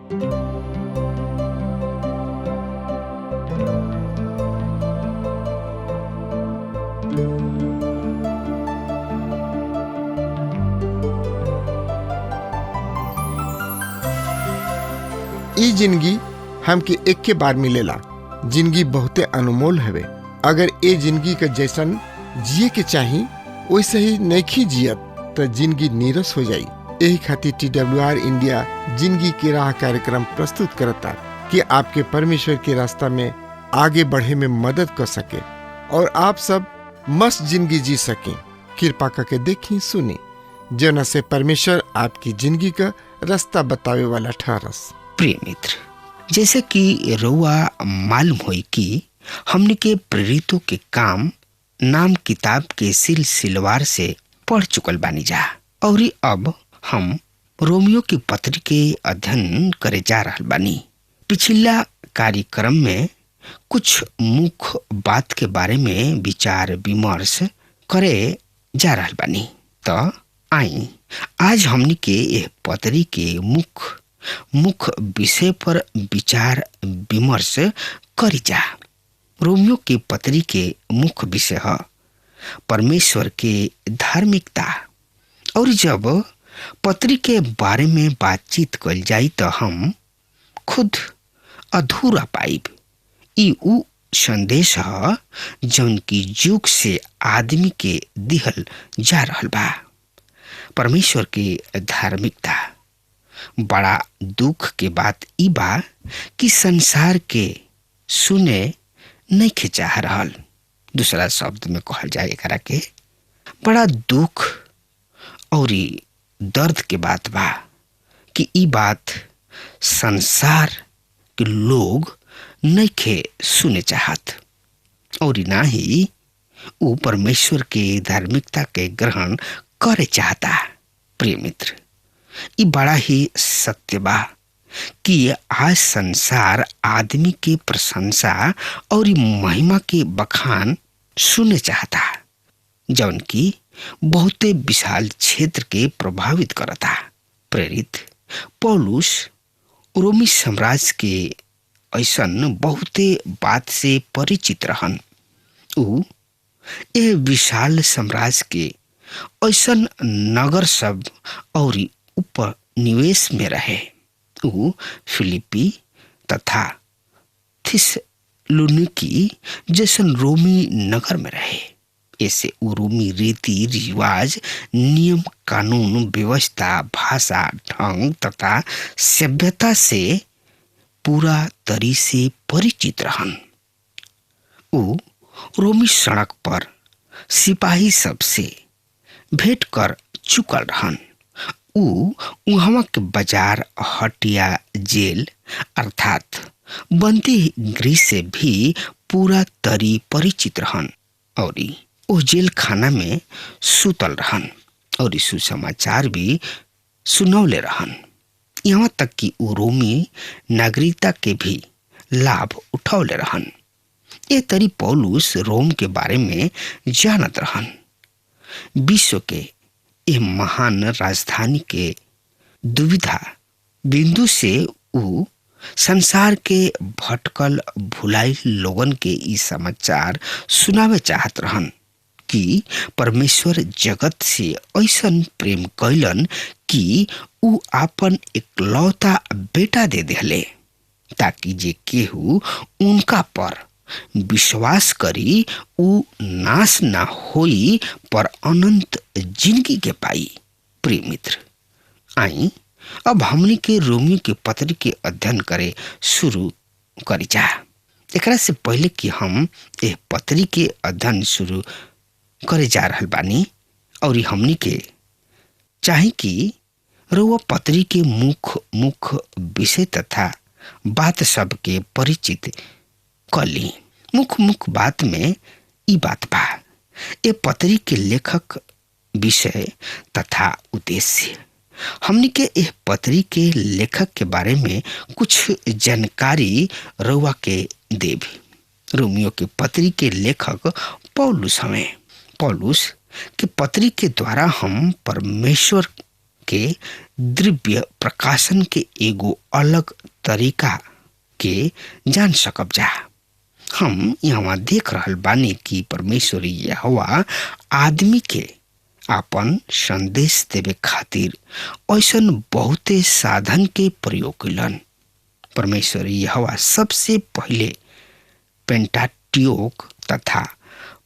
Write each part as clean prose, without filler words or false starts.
ई जिंदगी हमके एक के बार मिलेला। जिंदगी बहुते अनमोल हवे। अगर ए जिंदगी के जैसन जिए के चाही वैसे ही नहीं जियत तो जिंदगी नीरस हो जाई। यही खातिर TWR इंडिया जिंदगी के राह कार्यक्रम प्रस्तुत करता कि आपके परमेश्वर के रास्ता में आगे बढ़े में मदद कर सके और आप सब मस्त जिंदगी जी सकें। कृपा करके देखी सुनी जना से परमेश्वर आपकी जिंदगी का रास्ता बतावे वाला ठहरस। प्रिय मित्र, जैसे कि रउआ मालूम होई कि हमने के प्रेरितों के काम नाम किताब के सिलसिलेवार से पढ़ चुकल बानी जा और अब हम रोमियो की पत्री के अध्ययन करे जा रहल बानी। पिछला कार्यक्रम में कुछ मुख्य बात के बारे में विचार विमर्श करे जा रहल बानी। तो आई आज हमनी के यह पत्री के मुख्य विषय पर विचार विमर्श करी जा। रोमियो की पत्री के मुख्य विषय है परमेश्वर के धार्मिकता। और जब पत्री के बारे में बातचीत कल जाई तो हम खुद अधूरा पाइब। ई उ संदेश है जौन की जुग से आदमी के दिहल जा रहल बा। परमेश्वर के धार्मिकता। बड़ा दुख के बात ई बा कि संसार के सुने नहीं के चाह रहल। दूसरा शब्द में कहल जाए एकरा के बड़ा दुख और दर्द के बात बा कि ई बात संसार के लोग नहीं के सुने चाहत और ना ही वो परमेश्वर के धार्मिकता के ग्रहण करे चाहता। प्रिय मित्र, ये बड़ा ही सत्य बा कि आज संसार आदमी की प्रशंसा और महिमा के बखान सुने चाहता जौन की बहुते विशाल क्षेत्र के प्रभावित करता। प्रेरित पौलुस रोमी साम्राज्य के ऐसन बहुते बात से परिचित रहन। उ ए विशाल साम्राज्य के ऐसन नगर सब और उपनिवेश में रहे। उ फिलिपी तथा थिस्सलुनीकी जैसन रोमी नगर में रहे। ऐसे उ रोमी रीति रिवाज नियम कानून व्यवस्था भाषा ढंग तथा सभ्यता से पूरा तरी से परिचित रहन। उ रोमी सड़क पर सिपाही सबसे भेंट कर चुकल रहन। उहाँ के बाजार हटिया जेल अर्थात बंदी गृह से भी पूरा तरी परिचित रहन और ओ जेल खाना में सुतल रहन और सुसमाचार भी सुनौले रहन। यहाँ तक कि वो रोमी नागरिकता के भी लाभ उठौले रहन। ये तरी पौलुस रोम के बारे में जानत रहन। विश्व के ये महान राजधानी के दुविधा बिंदु से उ संसार के भटकल भुलाई लोगन के ई समाचार सुनावे चाहत रहन कि परमेश्वर जगत से ऐसन प्रेम कैलन कि उ आपन एकलौता बेटा दे देले ताकि जे केहू उनका पर विश्वास करी उ नाश ना होई पर अनंत जिंदगी के पाई। प्रिय मित्र, आई अब हमनी के रोमियो के पत्री के अध्ययन करे शुरू करी जा। एकरा से पहले कि हम ए पत्री के अध्ययन शुरू करे जा रहल बानी और हमनी के चाहे कि रउआ पत्री के मुख्य विषय तथा बात सब के परिचित कर ली। मुख्य बात में ई बात बा ए पत्री के लेखक विषय तथा उद्देश्य। हमनी के एह पत्री के लेखक के बारे में कुछ जानकारी रउआ के देव। रोमियो के पत्री के लेखक पौलुस हमें। पौलुस के पत्री के द्वारा हम परमेश्वर के द्रव्य प्रकाशन के एगो अलग तरीका के जान सकब जा। हम यहाँ देख रहल बानी कि परमेश्वर यहोवा आदमी के आपन संदेश देवे खातिर ऐसन बहुते साधन के प्रयोग कइलन। परमेश्वर यहोवा सबसे पहले पेंटाट्यूक तथा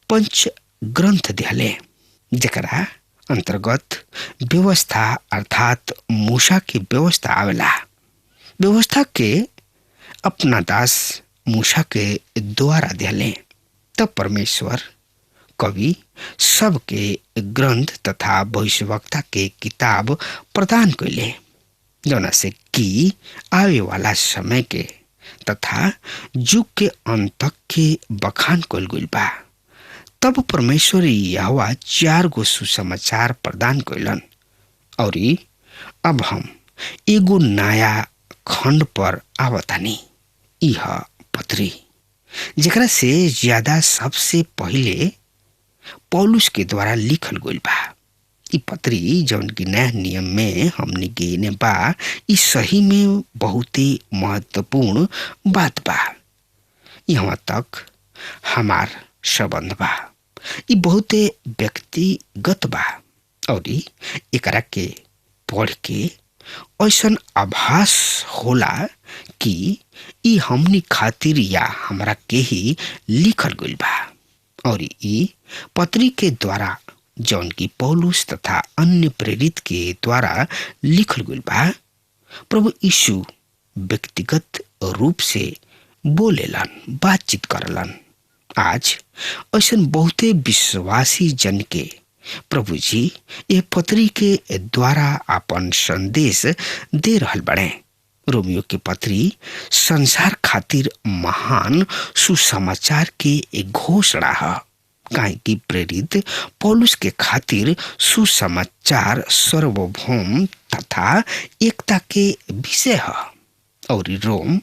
पंच ग्रंथ दिहले, जेकरा अंतर्गत व्यवस्था अर्थात मूसा की व्यवस्था आवेला। व्यवस्था के अपना दास मूसा के द्वारा दिहले। तब परमेश्वर कवि सबके ग्रंथ तथा भविष्यवक्ता के किताब प्रदान कइले, जौना से कि आवे वाला समय के तथा युग के अंत तक के बखान कइल गइल बा। तब परमेश्वर यहोवा 4 गो सुसमाचार प्रदान कइलन और अब हम एगो नया खंड पर आवतानी। यह पत्री जेकरा से ज्यादा सबसे पहले पौलुस के द्वारा लिखल गइल बा। ई पत्री जौन की नया नियम में हमने के बा, ई सही में बहुत ही महत्वपूर्ण बात बा। यहाँ तक हमार संबंध बा, ई बहुत व्यक्तिगत बा और एकरा के पढ़ के ऐसन आभास होला कि ई हमनी खातिर या हमरा के ही लिखल गइल बा। और ई पत्री के द्वारा जौन की पौलुस तथा अन्य प्रेरित के द्वारा लिखल गइल बा, प्रभु यीशु व्यक्तिगत रूप से बोलेलन, बातचीत करलन। आज ऐसन बहुते विश्वासी जन के प्रभु जी ये पत्री के द्वारा अपन संदेश दे रहल बड़े। रोमियो के पत्री संसार खातिर महान सुसमाचार के एक घोषणा है, काहे कि प्रेरित पौलुस के खातिर सुसमाचार सर्वभौम तथा एकता के विषय है और रोम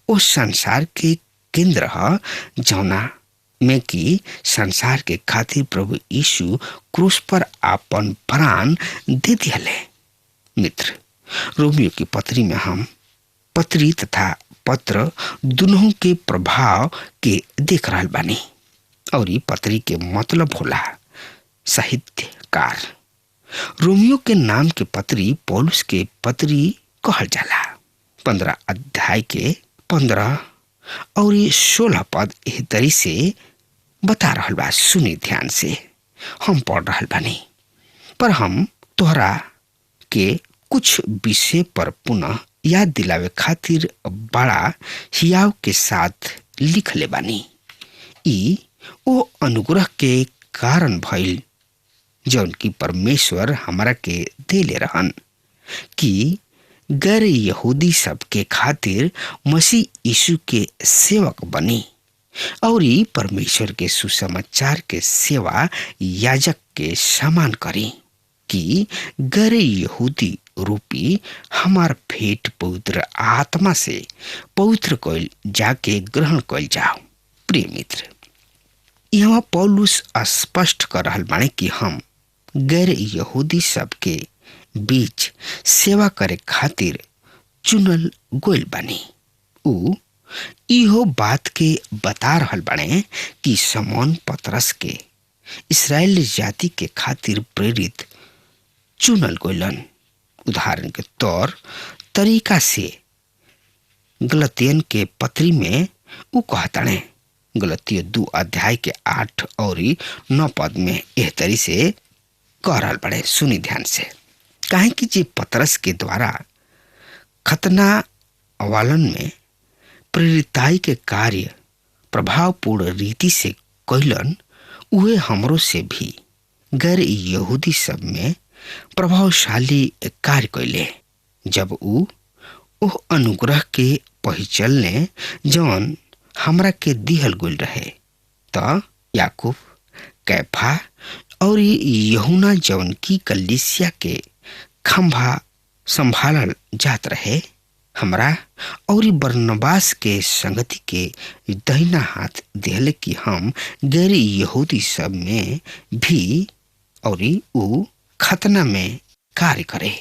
उस संसार के केंद्र है जौना में कि संसार के खातिर प्रभु यीशु क्रूस पर आपन प्राण दे दिले। मित्र, रोमियो की पत्री में हम पत्री तथा पत्र दोनों के प्रभाव के देख रहल बानी और ये पत्री के मतलब होला साहित्यकार। रोमियो के नाम के पत्री पौलुस के पत्री कहल जाला। 15 अध्याय के 15 और 16 पद एह तरी से बता रहल बा। सुनी ध्यान से, हम पढ़ रहल बानी। पर हम तोहरा के कुछ विषय पर पुनः याद दिलावे खातिर बड़ा हियाव के साथ लिख ले बानी। ई ओ अनुग्रह के कारण भइल जौन की परमेश्वर हमरा के देले रहन कि गैर यहूदी सब के खातिर मसीह यीशु के सेवक बनी और ई परमेश्वर के सुसमाचार के सेवा याजक के समान करी कि गैर यहूदी रूपी हमार भेंट पवित्र आत्मा से पवित्र कइल जाके ग्रहण कइल जाओ। प्रिय मित्र, यहाँ पौलुस स्पष्ट कर रहल बाने कि हम गैर यहूदी सब के बीच सेवा करे खातिर चुनल गइल बानी। उ इहो बात के बता रहल बाने कि समौन पतरस के इस्राएल जाति के खातिर प्रेरित चुनल गइलन। उदाहरण के तौर तरीका से गलतियन के पत्री में उ कहताने। गलतियों 2 अध्याय के 8 और 9 पद में एह तरी से कह रहल बड़े। सुनी ध्यान से, काहे कि जे पतरस के द्वारा खतना वालन में प्रेरिताई के कार्य प्रभावपूर्ण रीति से कइलन, उहे हमरो से भी गैर यहूदी सब में प्रभावशाली कार्य कइले। जब उ ओह अनुग्रह के पहिचलने जौन हमरा के दिहल गइल रहे, त याकूब, कैफा और यूहन्ना जौन की कलीसिया के खंभा संभालल जात रहे, हमरा और बरनबास के संगति के दहिना हाथ दिहले कि हम गैर यहूदी सब में भी और उ खतना में कार्य करे।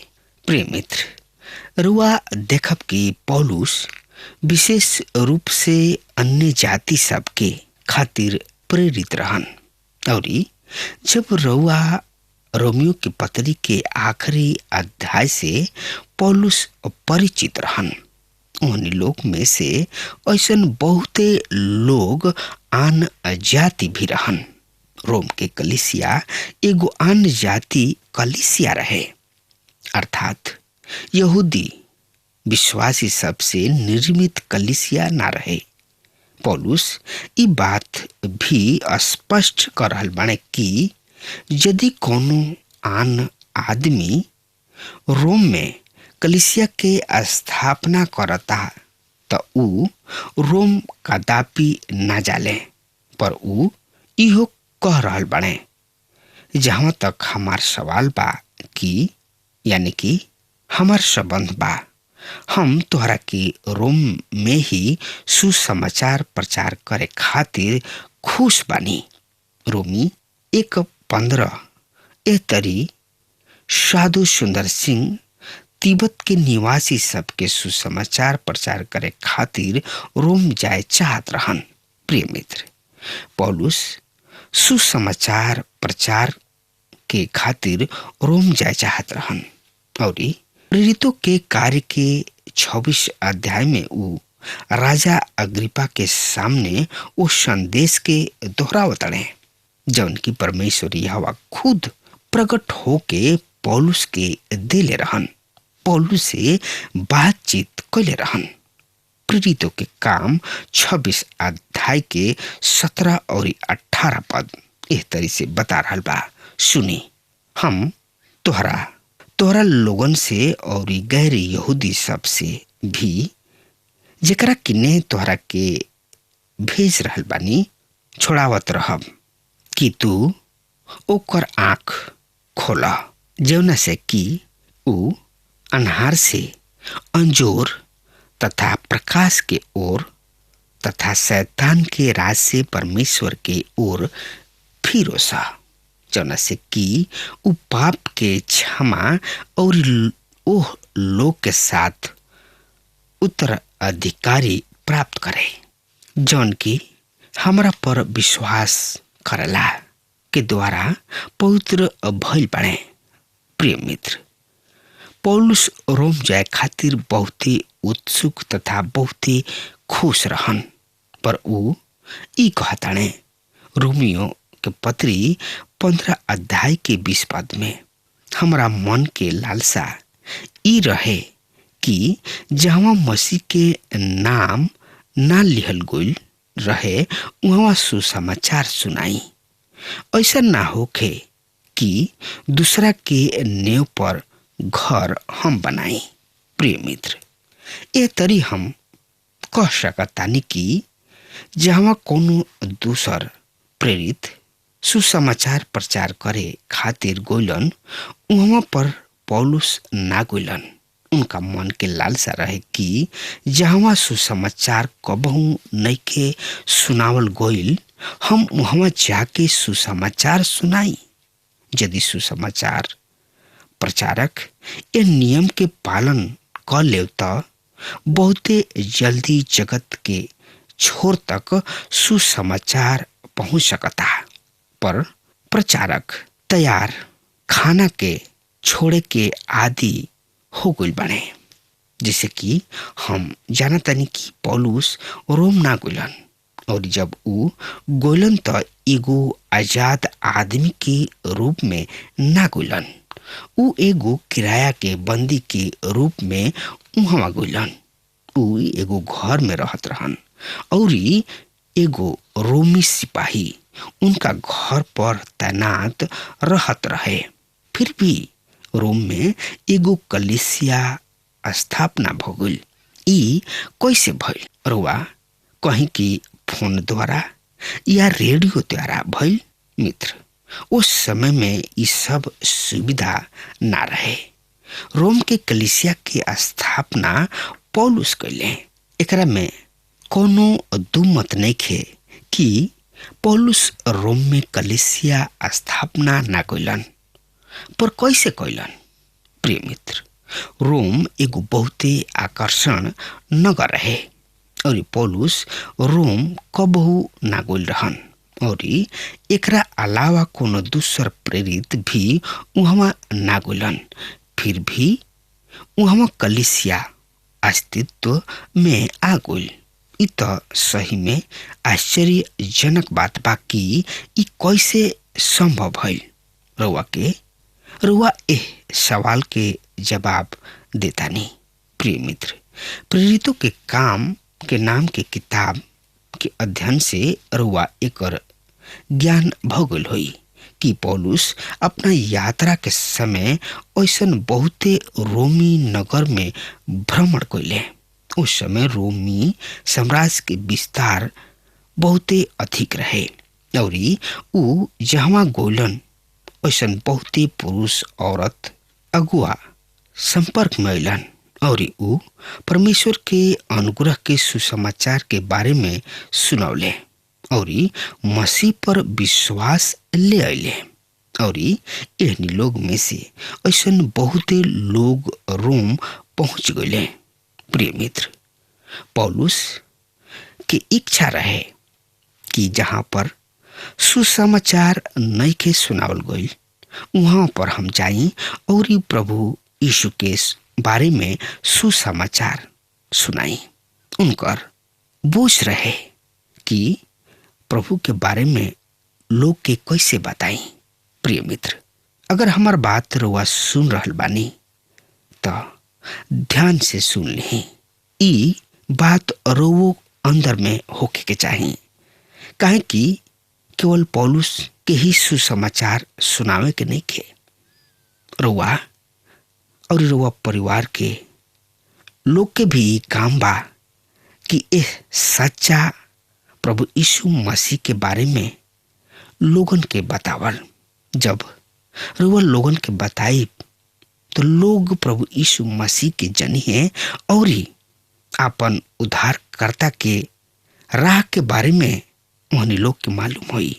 प्रिय मित्र, रुआ देखब कि पौलुस विशेष रूप से अन्य जाति सबके खातिर प्रेरित रहन। और जब रुआ रोमियो की पत्री के आखिरी अध्याय से पौलुस परिचित रहन, उन्हीं लोग में से ऐसन बहुते लोग आन जाति भी रहन। रोम के कलीसिया एगो आन जाति कलीसिया रहे, अर्थात यहूदी विश्वासी सबसे निर्मित कलीसिया ना रहे। पौलुस ई बात भी स्पष्ट कर रहल बाने कि यदि कोनो आन आदमी रोम में कलीसिया के स्थापना करता तो ऊ रोम कदापि ना जाले, पर ऊ इहो कह रहल बाने। जहाँ तक हमार सवाल बा कि यानी कि हमार संबंध बा, हम तोहरा के रोम में ही सुसमाचार प्रचार करे खातिर खुश बानी। रोमी 1:15 ए तरी साधु सुंदर सिंह तिब्बत के निवासी सबके सुसमाचार प्रचार करे खातिर रोम जाए चाहत रहन। प्रिय मित्र, पौलुस सुसमाचार प्रचार के खातिर रोम जाए चाहत रहन और प्रेरितों के कार्य के 26 अध्याय में ऊ राजा अग्रिपा के सामने उस संदेश के दोहरावत रहे जौन की परमेश्वर यहोवा खुद प्रकट होके पौलुस के दिले रहन, पौलुस से बातचीत कैले रहन। प्रेरितों के काम 26 अध्याय के 17 और 18 पद इस तरह से बता रहल बा। सुनी, हम तोहरा लोगन से और गैर यहूदी सब से भी जेकरा किने तोहरा के भेज रहल बानी छोड़ावत रहब कि तू ओकर आँख खोला, जौना से कि ऊ अन्हार से अंजोर तथा प्रकाश के ओर तथा शैतान के राज से परमेश्वर के ओर फिरो सा, जौना से कि ऊ पाप के क्षमा और ओह लोग के साथ उत्तराधिकारी प्राप्त करे जौन की हमरा पर विश्वास करला के द्वारा पवित्र भइल बाड़े। प्रिय मित्र, पौलुस रोम जाए खातिर बहुत ही उत्सुक तथा बहुत ही खुश रहन, पर ऊ ई कहताने रोमियो के पत्री 15 अध्याय के 20 पद में, हमरा मन के लालसा ई रहे कि जहाँ मसीह के नाम ना लिहल गइल रहे वहाँ सुसमाचार सुनाई, ऐसा ना होखे कि दूसरा के नेव पर घर हम बनाई। प्रिय मित्र, ए तरी हम कह सकतानी कि जहाँ कोनो दूसर प्रेरित सुसमाचार प्रचार करे खातिर गोइलन वहाँ पर पौलुस ना गोइलन। उनका मन के लालसा रहे कि जहाँ सुसमाचार कबहू नइखे सुनावल गइल हम वहाँ जाके सुसमाचार सुनाई। यदि सुसमाचार प्रचारक ये नियम के पालन कर ले तो बहुते जल्दी जगत के छोर तक सुसमाचार पहुंच सकता, पर प्रचारक तैयार खाना के छोड़े के आदि हो गइल बने। जैसे कि हम जानतानी कि पौलुस रोम ना गइलन और जब ऊ गइलन तो एगो आजाद आदमी के रूप में ना गइलन, ऊ एगो किराया के बंदी के रूप में उहाँ गइलन। ऊ एगो घर में रहत रहन और एगो रोमी सिपाही उनका घर पर तैनात रहत रहे। फिर भी रोम में एगो कलीसिया स्थापना भ गइल। ई कैसे भइल? रुआ कहीं की फोन द्वारा या रेडियो द्वारा भइल? मित्र, उस समय में ई सब सुविधा ना रहे। रोम के कलीसिया के स्थापना पौलुस कइले। एकरा में कोनो दू मत नइखे कि पौलुस रोम में कलीसिया स्थापना ना कइलन, पर कैसे कइलन? प्रिय मित्र, रोम एगो बहुते आकर्षण नगर रहे और पौलुस रोम कबहू ना गइल रहन और एकरा अलावा कोनो दूसर प्रेरित भी उहवा ना गइलन। फिर भी उहवा कलीसिया अस्तित्व में आ गइल। इ त सही में आश्चर्यजनक बात बा कि इ कैसे संभव भइल। रउआ एह सवाल के जवाब देता नहीं। प्रिय मित्र, प्रेरितों के काम के नाम के किताब के अध्ययन से रउआ एकर ज्ञान भगल होई कि पौलुस अपना यात्रा के समय ऐसन बहुते रोमी नगर में भ्रमण कइले। उस समय रोमी साम्राज्य के विस्तार बहुते अधिक रहे और उ जहाँ गोलन ऐसन बहुते पुरुष औरत अगुआ संपर्क में अइलन और उ परमेश्वर के अनुग्रह के सुसमाचार के बारे में सुनौले और मसीह पर विश्वास ले अइले और एहनी लोग में से ऐसन बहुते लोग रोम पहुंच गए। प्रिय मित्र, पौलुस की इच्छा रहे कि जहाँ पर सुसमाचार नहीं के सुनावल गई वहाँ पर हम जाई और प्रभु यीशु के बारे में सुसमाचार सुनाई। उनकर बोझ रहे कि प्रभु के बारे में लोग के कैसे बताई। प्रिय मित्र, अगर हमार बात रउआ सुन रहल बानी तो ध्यान से सुन ली। ई बात रउओ अंदर में होके के चाहिए, काहे कि केवल पौलुस के ही सुसमाचार सुनावे के नहीं खे। रउआ और रउआ परिवार के लोग के भी काम बा कि एह सच्चा प्रभु यीशु मसीह के बारे में लोगन के बतावल। जब रउआ लोगन के बताई तो लोग प्रभु यीशु मसीह के जनिए और आपन उद्धारकर्ता के राह के बारे में उन्हें लोग के मालूम हुई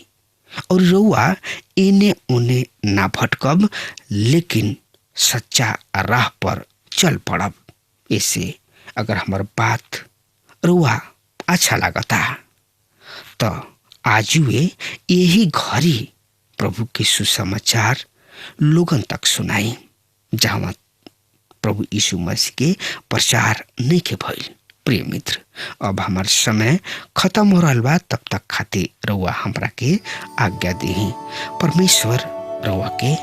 और रउआ इने उन्हें ना भटकब लेकिन सच्चा राह पर चल पड़ब। ऐसे अगर हमार बात रउआ अच्छा लगता तो आजुए यही घड़ी प्रभु के सुसमाचार लोगन तक सुनाई जहाँ प्रभु यीशु मसीह के प्रचार नहीं के भइल। प्रिय मित्र, अब हमार समय खत्म हो रहा बा, तब तक खातिर रउआ हमरा के आज्ञा देही। परमेश्वर रउआ के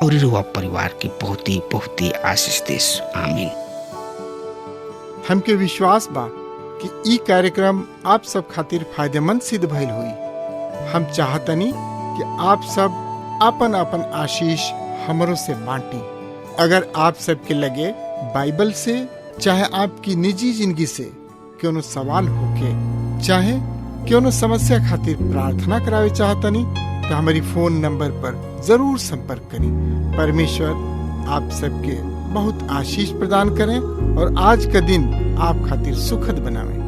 और रउआ परिवार के बहुत ही आशीष देस। आमीन। हमके विश्वास बा कि ई कार्यक्रम आप सब खातिर फायदेमंद सिद्ध भइल हुई। हम चाहतनी कि आप सब आपन आपन आशीष हमरों से बांटी। अगर आप सबके लगे बाइबल से चाहे आपकी निजी जिंदगी से क्यों सवाल होके चाहे क्यों समस्या खातिर प्रार्थना करावे चाहतनी तो हमारी फोन नंबर पर जरूर संपर्क करें। परमेश्वर आप सबके बहुत आशीष प्रदान करें और आज का दिन आप खातिर सुखद बनावे।